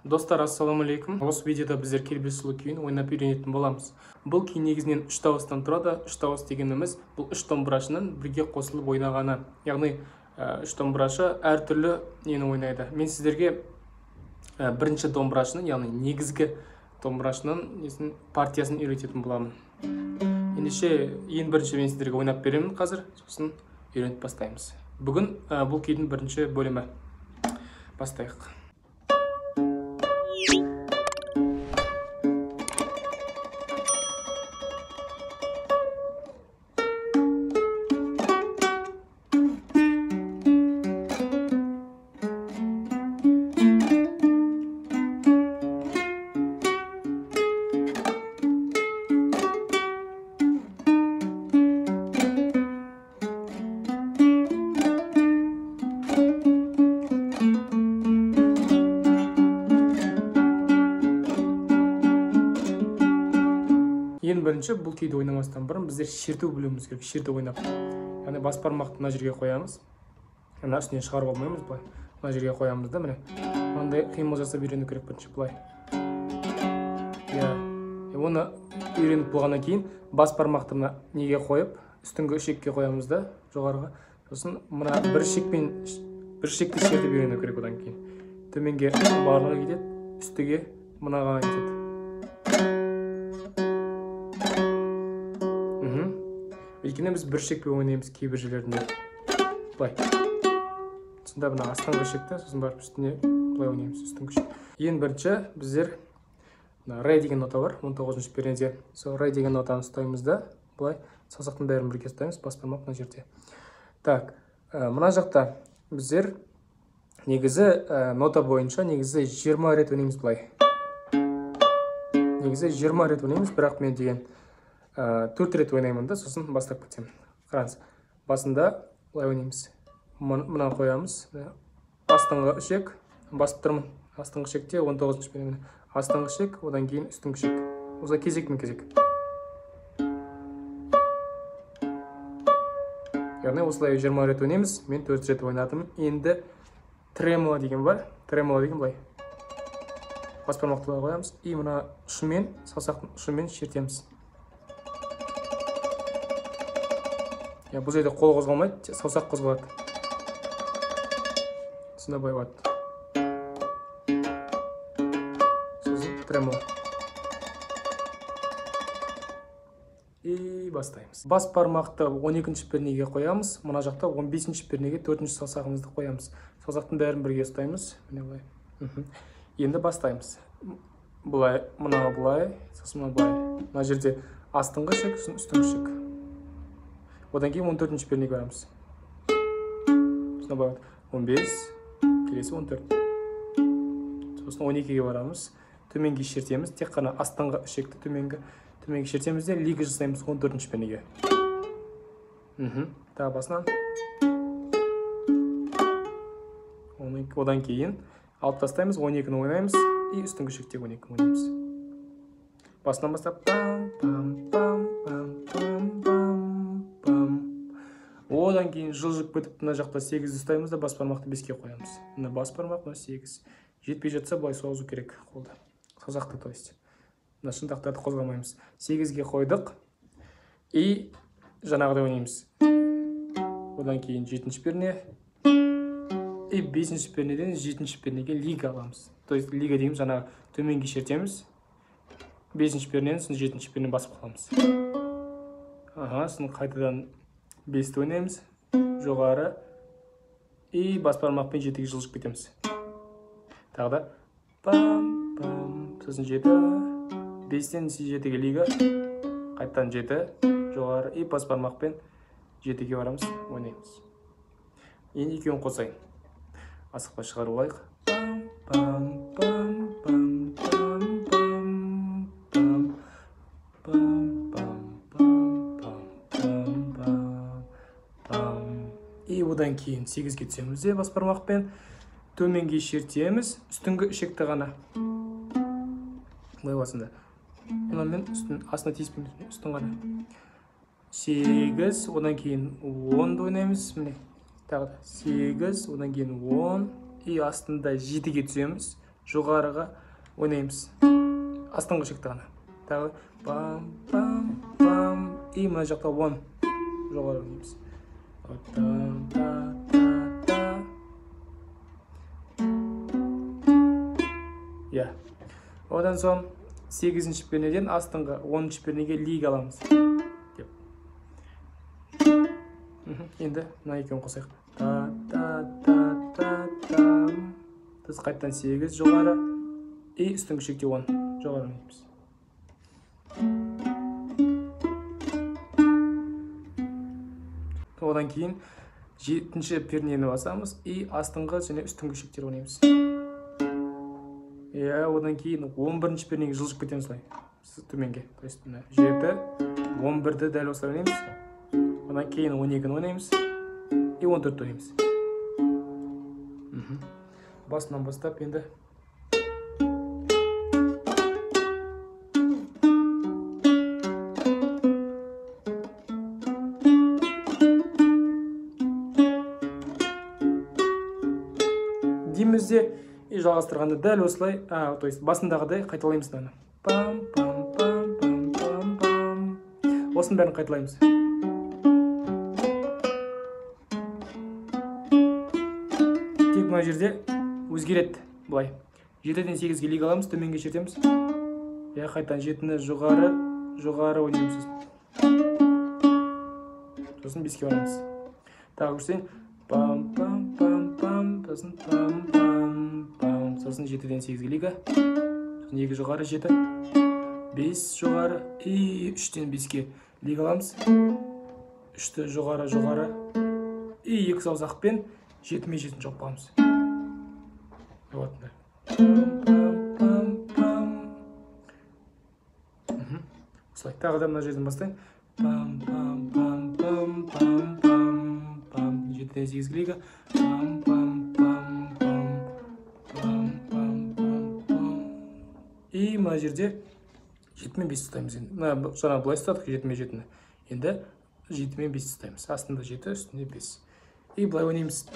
Достар, ассалаумалейкум. Осы видеода біздер келбесұлы күйін ойнап үйренетін боламыз. Бұл күй негізінен 3 дауыстан тұрады. 3 дауыс дегеніміз бұл 3 домбырашының бірге қосылып ойнағаны. Яғни 3 домбырашы әртүрлі нені ойнайды. Мен сіздерге бірінші домбырашының, яғни негізгі домбырашының партиясын үйрететін боламын. Ендеше ең бірінші мен сіздерге ойнап беремін қазір, сосын үйреніп бастаймыз. Бүгін бұл күйдің бірінші бөлімі. Бастайық. Ең бірінші бұл күйді ойнамастан бұрын біздер шерту білуіміз керек. Шерті ойнап. Яғни бас бармақты мына жерге қоямыз. Мына үстінен шығарып алмаймыз былай. Мына жерге қоямыз да, міне. Мынандай қимыл жасап үйрену керек бірінші былай. Оны үйреніп болғаннан кейін бас бармақты мына неге қойып, үстіңгі ішекке қоямыз да, жоғарыға. Сосын мына бір ішекті шертіп үйрену керек одан кейін. Төменге барлығы кетеді, үстіге мынаға кетеді. Өйткені біз бір ішекпен ойнаймыз кейбір жерлерінде. Былай. Сонда мына астыңғы ішекті, сосын барып үстіне былай ойнаймыз, үстіңгі ішек. Ең бірінші біздер ре деген нота бар, 19-шы пернеде. Сол ре деген нотаны ұстаймыз да, былай саусақтың бәрін бірге ұстаймыз, бас бармақ мына жерде. Так, мына жақта біздер негізі нота бойынша негізі 20 рет ойнаймыз былай. Негізі 20 рет ойнаймыз, бірақ мен деген 4 рет ойнаймын да, сосын бастап кетемін. Қараңыз, басында былай ойнаймыз. Мынаны қоямыз. Астыңғы ішек, басып тұрмын. Астыңғы ішекте 19-шы пернеде. Астыңғы ішек, одан кейін үстіңгі ішек. Осылай кезекпен кезек. Яғни осылай 20 рет ойнаймыз. Мен 4 рет ойнадым. Енді тремоло деген бар. Тремоло деген былай. Бас бармақты былай қоямыз. И мына ұшымен, саусақтың ұшымен шертеміз. Бұл жерде қол қозғалмайды, саусақ қозғалады. Сонда былай болады. Сосын тремоло. И бастаймыз. Бас бармақты 12-ші пернеге қоямыз. Мына жақта 15-ші пернеге 4-ші саусағымызды қоямыз. Саусақтың бәрін бірге ұстаймыз. Міне былай. Енді бастаймыз. Былай, мына былай, сосын мына былай. Мына жерде астыңғы ішек, сосын үстіңгі ішек. Одан кейін 14-ші пернеге барамыз. Сосын былай 15, келесі 14. Сосын 12-ге барамыз. Төменге шертеміз. Тек қана астыңғы ішекті төменге шертеміз де лига жасаймыз 14-ші пернеге. Тағы басынан. Одан кейін алып тастаймыз, 12-ні ойнаймыз. И үстіңгі ішекте 12-ні ойнаймыз. Басынан бастап. Одан кейін жылжып кетіп, мына жақта 8 ұстаймыз да бас бармақты 5-ке қоямыз. Мына бас бармақ, мына 8. Жетпей жатса, былай созу керек қолды. Саусақты, то есть. Мына шынтақтарды қозғамаймыз. 8-ге қойдық. И жаңағыдай ойнаймыз. Одан кейін 7-ші перне. И 5-ші пернеден 7-ші пернеге лига аламыз. То есть лига дейміз, жаңағы төменге шертеміз. 5-ші пернеден 7-ші пернені басып қаламыз. Сосын қайтадан 5-ті ойнаймыз, жоғары, и бас бармақпен 7-ге жылжып кетеміз. Тағы да, сосын 7, 5-тен 7-ге лига, қайтадан 7, жоғары, и бас бармақпен 7-ге барамыз, ойнаймыз. Енді екеуін қосайын. Асықпай шығарып алайық. И одан кейін 8-ге түсеміз де бас бармақпен төменге шертеміз, үстіңгі ішекті ғана. Былай басында. Мен астына тиіспейміз, үстін ғана. 8, одан кейін 10 ойнаймыз. Тағы 8, одан кейін 10, и астында 7-ге түсеміз. жоғарыға ойнаймыз. Астыңғы шекті ғана. Тағы пам пам пам. И мына жақта 1 жоғары ойнаймыз. Я. Одан соң 8-ші пернеден астыңғы 10-ші пернеге лига аламыз. Енді мына екеуін қосайық. Біз қайттан 8 жоғары. И үстіңгі шекте 10 жоғары ойнаймыз. Одан кейін 7-ші пернені басамыз. И астыңғы және үстіңгі шектер ойнаймыз. Одан кейін 11-ші пернеге жылжып кетеміз солай. Төменге. 7, 11-ді дәл осылай ойнаймыз. Одан кейін 12-ні ойнаймыз. И 14-ті ойнаймыз. Басынан бастап енді. Деймізде жалғастырғанда дәл осылай, то есть басындағыдай қайталаймыз даны. Пам пам пам пам пам пам. Осының бәрін қайталаймыз. Тек мына жерде өзгереді былай. 7-ден 8-ге лига аламыз, төменге шертеміз. Қайтадан 7-ні жоғары ойнаймыз. Сосын 5-ке барамыз. Тағы көрсең пам пам пам пам, сосын пам пам пам, сосын 7-ден 8-ге лига. Сосын 2 жоғары 7, 5 жоғары, и 3-тен 5-ке лига аламыз. 3-ті жоғары, и 2 саусақпен 7-ме 7-ні жоқ боламыз. Осылай, тағы да мына жерден бастайын. Пам пам пам пам пам пам пам, 7-ден 8-ге лига. Пам пам пам пам пам пам пам пам. И мына жерде 7-мен 5 ұстаймыз. Жаңа былай ұстадық 7-мен 7-ні. Енді 7-мен 5 ұстаймыз. Астында 7, үстінде 5. И былай ойнаймыз.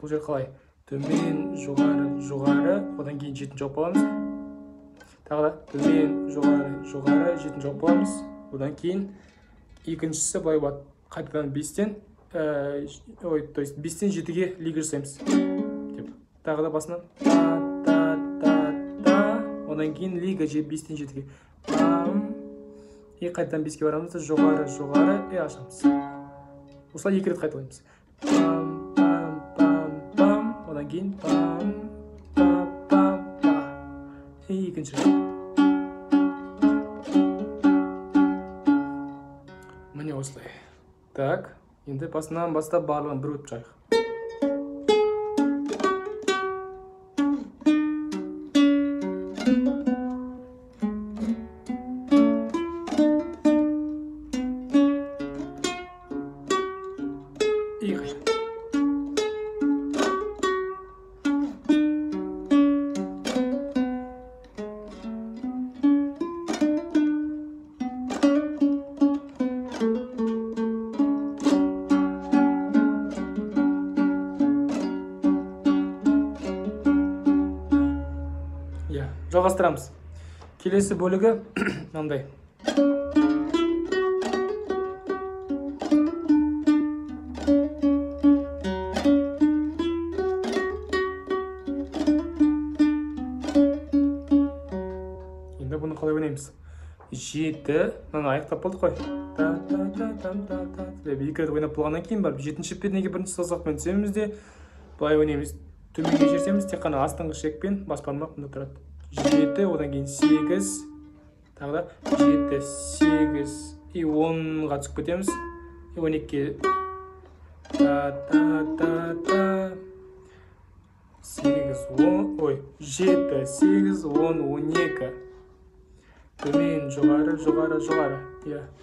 Бұл жер қалай? Төмен, жоғары, одан кейін 7-ні жауып боламыз. Тағы да төмен, жоғары, 7-ні жауып боламыз. Одан кейін екіншісі былай болады. Қайтадан 5-тен, то есть 5-тен 7-ге лига жасаймыз. Тағы да басынан. Одан кейін лига 5-тен 7-ге. И қайтадан 5-ке барамыз. Жоғары, и ашамыз. Осылай 2 рет қайталаймыз. Одан кейін пам, па, па, па. И екінші. Міне осылай. Так, енді басынан бастап барлығын бір өтіп жайық. И қайта. Жалғастырамыз. Келесі бөлігі мынандай. Енді бұны қалай ойнаймыз? 7, мынаны аяқтап болдық қой. Екі рет ойнап болғаннан кейін барып 7-ші пернеге бірінші саусақпен түсеміз де былай ойнаймыз. Төменге жерсеміз тек қана астыңғы шекпен бас бармақ мында тұрады. 7, одан кейін 8, тағы да 7, 8, и 10-ға түсіп кетеміз. И 12-ке 7, 8, 10, 12. Төмен, жоғары.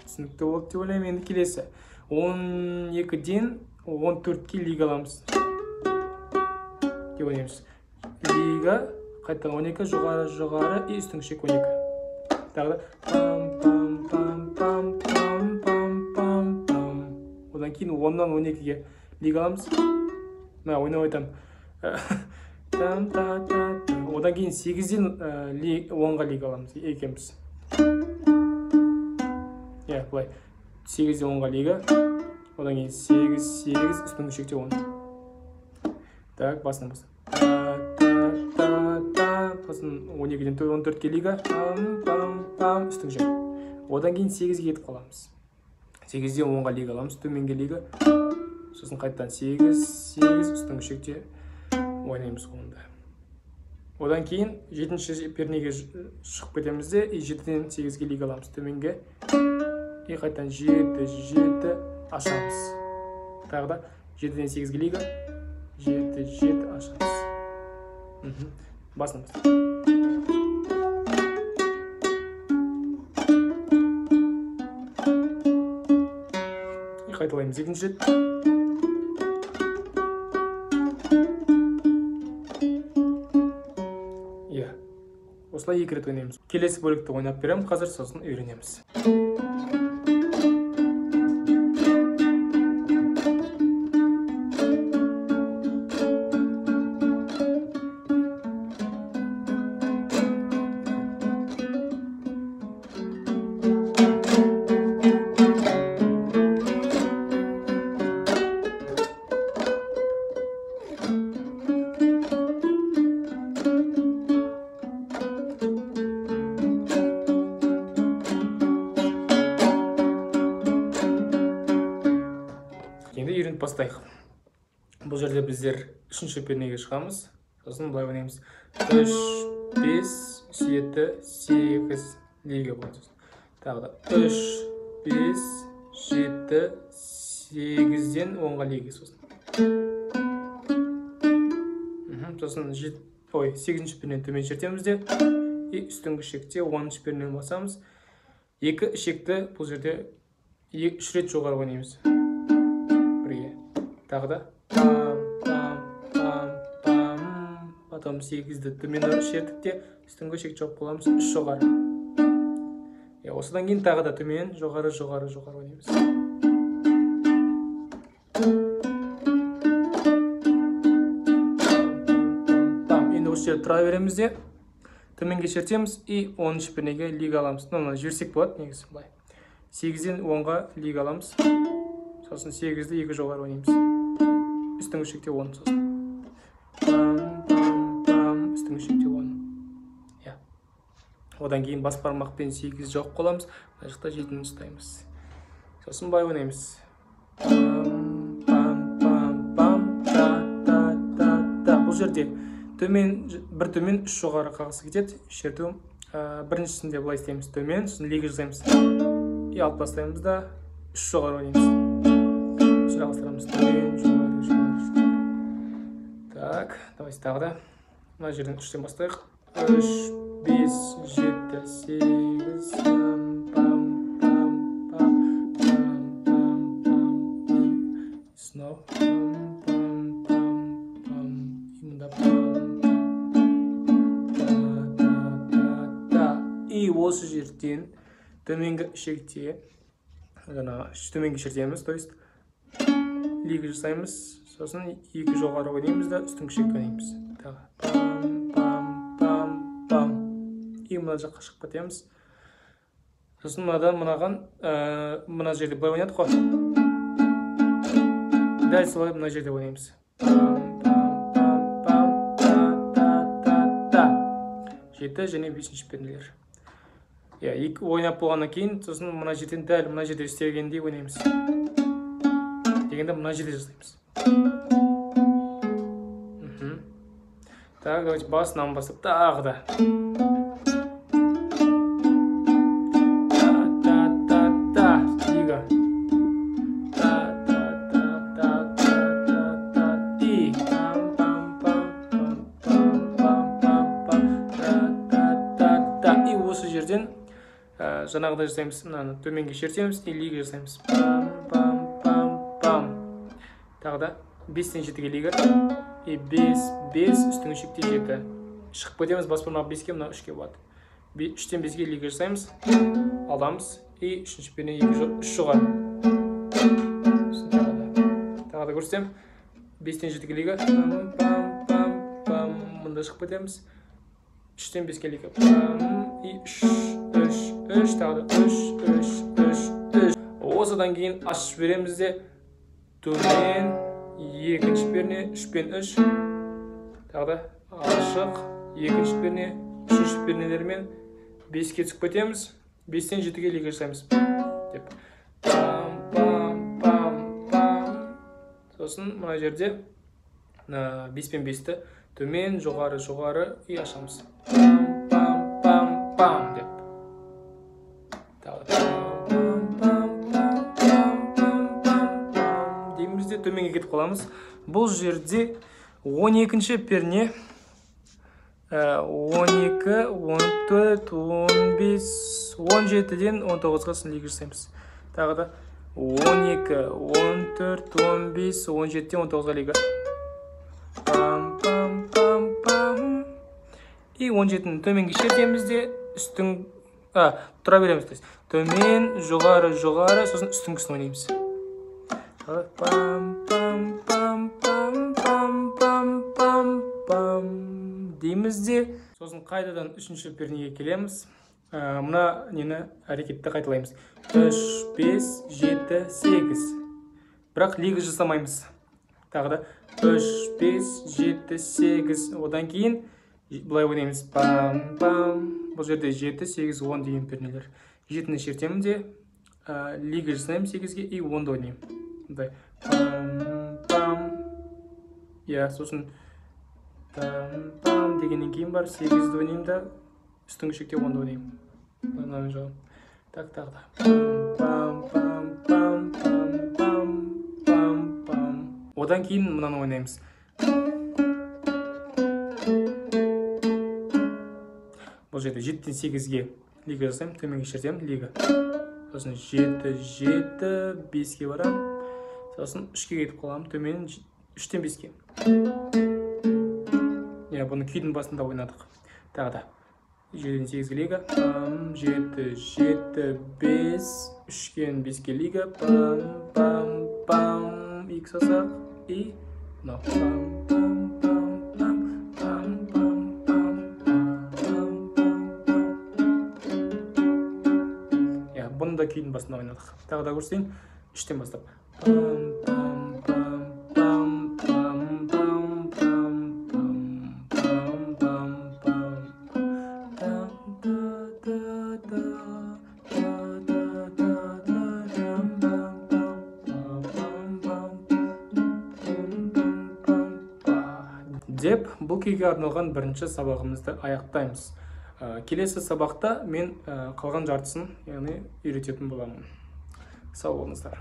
Түсінікті болды деп ойлаймын. Енді келесі. 12-ден 14-ке лига аламыз. Деп ойнаймыз. Лига, қайттан 12, жоғары, и үстіңгі шек 12. Тағы да пам. Одан кейін 10-нан 12-ге лига аламыз. мына ойнап айтамын. Одан кейін 8-ден 10-ға лига аламыз екенбіз. Былай 8-ден 10-ға лига, одан кейін 8 үстіңгі шекте 10. Так, басынан бастап. 12-ден 14-ге лига, үстіңгі шек. Одан кейін 8-ге кетіп қаламыз. 8-ден 10-ға лига аламыз, төменге лига. Сосын қайттан 8 үстіңгі шекте ойнаймыз қолында. Одан кейін 7-ші пернеге шығып кетеміз де, 7-ден 8-ге лига аламыз, төменге. Қайттан 7 ашамыз. Тағы да 7-ден 8-ге лига, 7 ашамыз. Басынан бастап. Қайталаймыз екінші рет. Осылай 2 рет ойнаймыз. Келесі бөлікті ойнап беремін, қазір сосын үйренеміз. Енді үйреніп бастайық. Бұл жерде біздер 3-ші пернеге шығамыз. Сосын былай ойнаймыз. 3, 5, 7, 8 лига болады. Тағы да 3, 5, 7, 8-ден 10-ға лига сосын. Сосын 8-ші пернені төмен шертеміз де, үстіңгі шекте 10-ші пернені басамыз. 2 шекті бұл жерде 3 рет жоғары ойнаймыз. Тағы да потом 8-ді төмен шерттік те үстіңгі шек жоқ боламыз, 3 жоғары. Осыдан кейін тағы да төмен жоғары ойнаймыз. Енді осы жерде тұра береміз де төменге шертеміз и 10-ші пернеге лига аламыз. Оны жіберсек болады негізі былай. 8-ден 10-ға лига аламыз. Сосын 8-ді 2 жоғары ойнаймыз. Үстіңгі шекте 10 сосын. Үстіңгі шекте 10. Одан кейін бас бармақпен 8 жоқ қоламыз. Мына жақта 7-ні ұстаймыз. Сосын бай ойнаймыз. Бұл жерде бір төмен 3 жоғары қағысы кетеді. Шерту біріншісінде былай істейміз. Төмен, сосын лига жасаймыз. Алып тастаймыз да 3 жоғары ойнаймыз. Жалғастырамыз. Төмен, жоғары. Так, давайте тағы да. Мына жерден 3-тен бастайық. 3, 5, 7, 8, снова. И осы жерден төменгі шекте, төменгі шертеміз, то есть лига жасаймыз. Сосын 2 жоғары ойнаймыз да үстіңгі шекті ойнаймыз. И мына жаққа шығып кетеміз. Сосын мына жерде былай ойнадық қой. Дәл солай мына жерде ойнаймыз. 7 және 5-ші пернелер. Ойнап болғаннан кейін, сосын мына жерден дәл мына жерде істегендей ойнаймыз. Дегенде мына жерде жасаймыз. Так, давайте басынан бастап тағы да. Лига. И осы жерден жаңағыдай жасаймыз. Төменге шертеміз и лига жасаймыз. Тағы да 5-тен 7-ге лига. И 5 үстіңгі шекте 7. Шығып кетеміз, бас бармақ 5-ке, мына 3-ке болады. 3-тен 5-ге лига жасаймыз. Аламыз. И 3-ші перне 3 жоғары. Тағы да көрсетем. 5-тен 7-ге лига. Пам пам пам пам. Мында шығып кетеміз. 3-тен 5-ге лига. Пам и 3 тағы да 3. Осыдан кейін ашып береміз де төмен екінші перне 3-пен 3. Тағы да ашық екінші перне, үшінші пернелермен 5-ке түсіп кетеміз. 5-тен 7-ге лига жасаймыз. Деп. Сосын мына жерде 5-пен 5-ті төмен, жоғары и ашамыз. Пам деп. Деймізде төменге кетіп қаламыз. Бұл жерде 12-ші перне 12, 14, 15, 17-ден 19-ға лига жасаймыз. Тағы да 12, 14, 15, 17-ден 19-ға лига. И 17-ні төменге шертемізде үстің, тұра береміз. Төмен, жоғары, сосын үстіңгісін ойнаймыз. Деймізде, сосын қайдадан 3-ші пернеге келеміз. Мұна нені әрекетті қайталаймыз. 3, 5, 7, 8. Бірақ лига жасамаймыз. Тағы да 3, 5, 7, 8. Одан кейін бұлай ойнаймыз. Бұл жерде 7, 8, 10 деген пернелер. 7-ні шертемін де лига жасаймын 8-ге и 10-ды ойнаймын. Сосын дегеннен кейін бар 8-ді ойнаймын да үстіңгі шекте 10-ды ойнаймын. Тағы да. Одан кейін мұнаны ойнаймыз. Бұл жерде 7-тен 8-ге лига жасаймын, төменге шертемін, лига. Сосын 7, 5-ге барам. Сосын 3-ке кетіп қаламын, төмен 3-тен 5-ге. Бұны күйдің басында ойнадық. Тағы да 7-тен 8-ге лига. 7, 5, 3-кен 5-ге лига. Икс сасақ. И бұны да күйдің басында ойнадық. Тағы да көрсейін, 3-тен бастап. Деп, бұл күйге арналған бірінші сабағымызды аяқтаймыз. Келесі сабақта мен қалған жартысын, яғни үйрететін боламын. Сау болыңыздар.